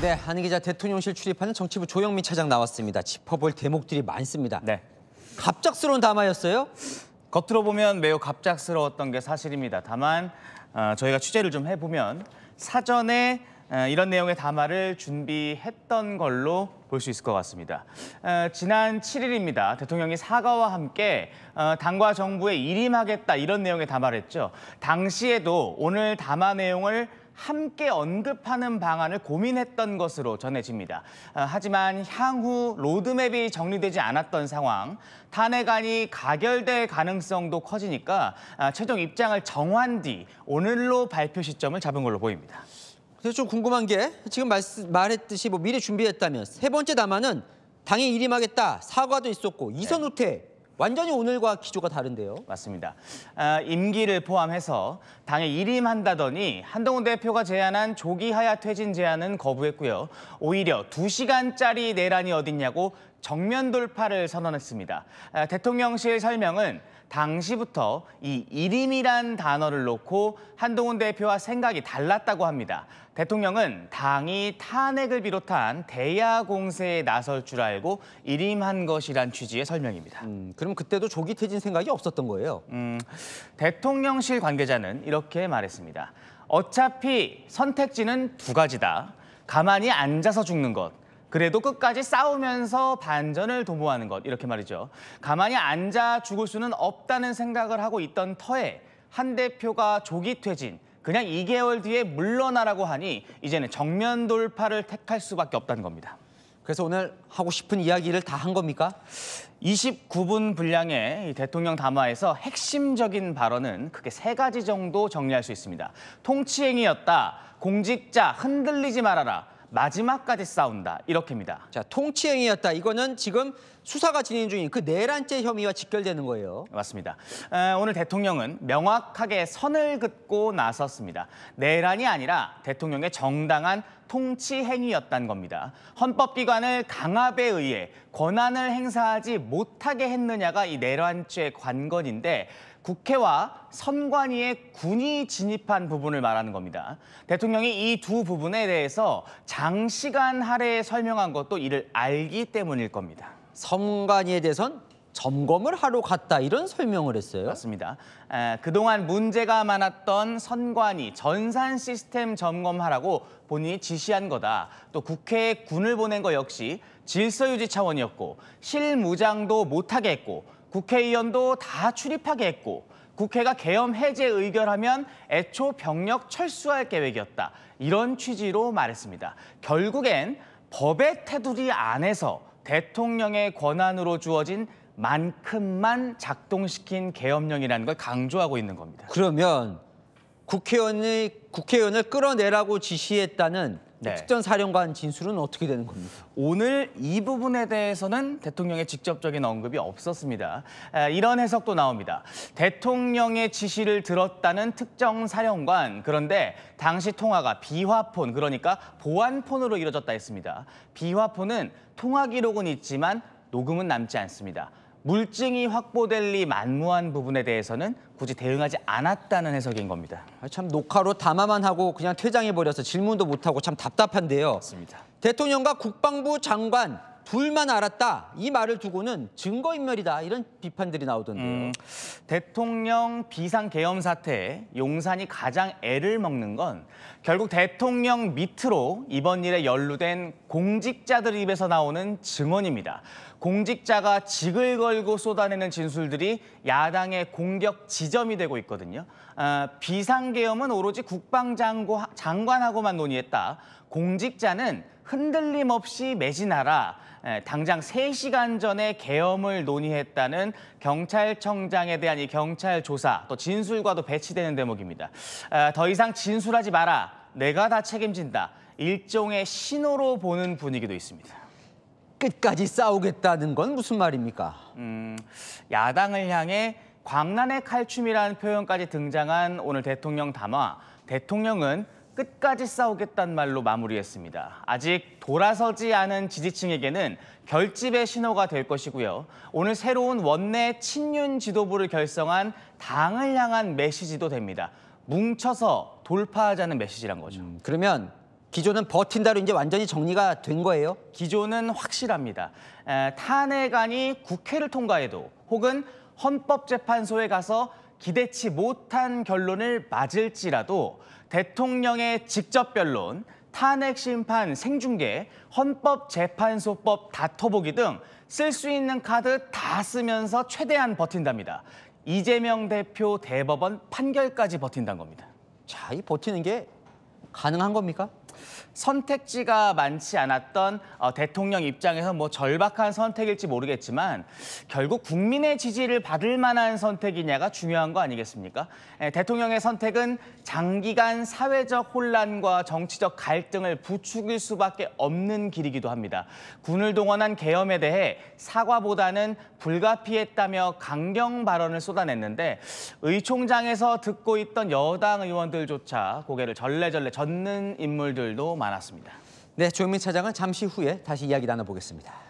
네, 한희 기자 대통령실 출입하는 정치부 조영민 차장 나왔습니다. 짚어볼 대목들이 많습니다. 네. 갑작스러운 담화였어요? 겉으로 보면 매우 갑작스러웠던 게 사실입니다. 다만 저희가 취재를 좀 해보면 사전에 이런 내용의 담화를 준비했던 걸로 볼 수 있을 것 같습니다. 지난 7일입니다. 대통령이 사과와 함께 당과 정부에 일임하겠다 이런 내용의 담화를 했죠. 당시에도 오늘 담화 내용을 함께 언급하는 방안을 고민했던 것으로 전해집니다. 하지만 향후 로드맵이 정리되지 않았던 상황, 탄핵안이 가결될 가능성도 커지니까 최종 입장을 정한 뒤 오늘로 발표 시점을 잡은 걸로 보입니다. 그래서 좀 궁금한 게 지금 말했듯이 미리 준비했다면 세 번째 담화는 당에 일임하겠다, 사과도 있었고 이선 후퇴. 완전히 오늘과 기조가 다른데요. 맞습니다. 임기를 포함해서 당에 일임한다더니 한동훈 대표가 제안한 조기 하야 퇴진 제안은 거부했고요. 오히려 2시간짜리 내란이 어딨냐고 정면 돌파를 선언했습니다. 대통령실 설명은 당시부터 이 일임이란 단어를 놓고 한동훈 대표와 생각이 달랐다고 합니다. 대통령은 당이 탄핵을 비롯한 대야 공세에 나설 줄 알고 일임한 것이란 취지의 설명입니다. 그럼 그때도 조기 퇴진 생각이 없었던 거예요? 대통령실 관계자는 이렇게 말했습니다. 어차피 선택지는 두 가지다. 가만히 앉아서 죽는 것. 그래도 끝까지 싸우면서 반전을 도모하는 것, 이렇게 말이죠. 가만히 앉아 죽을 수는 없다는 생각을 하고 있던 터에 한 대표가 조기 퇴진, 그냥 2개월 뒤에 물러나라고 하니 이제는 정면 돌파를 택할 수밖에 없다는 겁니다. 그래서 오늘 하고 싶은 이야기를 다 한 겁니까? 29분 분량의 대통령 담화에서 핵심적인 발언은 크게 3가지 정도 정리할 수 있습니다. 통치행위였다, 공직자 흔들리지 말아라, 마지막까지 싸운다, 이렇게입니다. 자, 통치행위였다. 이거는 지금 수사가 진행 중인 그 내란죄 혐의와 직결되는 거예요. 맞습니다. 오늘 대통령은 명확하게 선을 긋고 나섰습니다. 내란이 아니라 대통령의 정당한 통치 행위였다는 겁니다. 헌법기관을 강압에 의해 권한을 행사하지 못하게 했느냐가 이 내란죄 관건인데 국회와 선관위의 군이 진입한 부분을 말하는 겁니다. 대통령이 이 두 부분에 대해서 장시간 할애에 설명한 것도 이를 알기 때문일 겁니다. 선관위에 대해선 점검을 하러 갔다 이런 설명을 했어요. 맞습니다. 그동안 문제가 많았던 선관위 전산 시스템 점검하라고 본인이 지시한 거다. 또 국회에 군을 보낸 거 역시 질서 유지 차원이었고 실무장도 못하게 했고 국회의원도 다 출입하게 했고 국회가 계엄 해제 의결하면 애초 병력 철수할 계획이었다. 이런 취지로 말했습니다. 결국엔 법의 테두리 안에서 대통령의 권한으로 주어진 만큼만 작동시킨 계엄령이라는 걸 강조하고 있는 겁니다. 그러면 국회의원을 끌어내라고 지시했다는 특전 사령관 진술은 어떻게 되는 겁니까? 오늘 이 부분에 대해서는 대통령의 직접적인 언급이 없었습니다. 이런 해석도 나옵니다. 대통령의 지시를 들었다는 특정 사령관, 그런데 당시 통화가 비화폰, 그러니까 보안폰으로 이뤄졌다 했습니다. 비화폰은 통화 기록은 있지만 녹음은 남지 않습니다. 물증이 확보될 리 만무한 부분에 대해서는 굳이 대응하지 않았다는 해석인 겁니다. 참 녹화로 담화만 하고 그냥 퇴장해버려서 질문도 못하고 참 답답한데요. 맞습니다. 대통령과 국방부 장관 둘만 알았다. 이 말을 두고는 증거인멸이다. 이런 비판들이 나오던데요. 대통령 비상계엄 사태에 용산이 가장 애를 먹는 건 결국 대통령 밑으로 이번 일에 연루된 공직자들 입에서 나오는 증언입니다. 공직자가 직을 걸고 쏟아내는 진술들이 야당의 공격 지점이 되고 있거든요. 비상계엄은 오로지 국방장관하고만 논의했다. 공직자는 흔들림 없이 매진하라. 당장 3시간 전에 계엄을 논의했다는 경찰청장에 대한 이 경찰 조사, 또 진술과도 배치되는 대목입니다. 더 이상 진술하지 마라. 내가 다 책임진다. 일종의 신호로 보는 분위기도 있습니다. 끝까지 싸우겠다는 건 무슨 말입니까? 야당을 향해 광란의 칼춤이라는 표현까지 등장한 오늘 대통령 담화. 대통령은 끝까지 싸우겠다는 말로 마무리했습니다. 아직 돌아서지 않은 지지층에게는 결집의 신호가 될 것이고요. 오늘 새로운 원내 친윤 지도부를 결성한 당을 향한 메시지도 됩니다. 뭉쳐서 돌파하자는 메시지란 거죠. 그러면 기조는 버틴다로 이제 완전히 정리가 된 거예요? 기조는 확실합니다. 탄핵안이 국회를 통과해도 혹은 헌법재판소에 가서 기대치 못한 결론을 맞을지라도 대통령의 직접 변론, 탄핵 심판 생중계, 헌법재판소법 다퉈보기 등 쓸 수 있는 카드 다 쓰면서 최대한 버틴답니다. 이재명 대표 대법원 판결까지 버틴다는 겁니다. 자, 이 버티는 게 가능한 겁니까? 선택지가 많지 않았던 대통령 입장에서 뭐 절박한 선택일지 모르겠지만 결국 국민의 지지를 받을 만한 선택이냐가 중요한 거 아니겠습니까? 대통령의 선택은 장기간 사회적 혼란과 정치적 갈등을 부추길 수밖에 없는 길이기도 합니다. 군을 동원한 계엄에 대해 사과보다는 불가피했다며 강경 발언을 쏟아냈는데 의총장에서 듣고 있던 여당 의원들조차 고개를 절레절레 젓는 인물들도 많았습니다. 네, 조영민 차장은 잠시 후에 다시 이야기 나눠보겠습니다.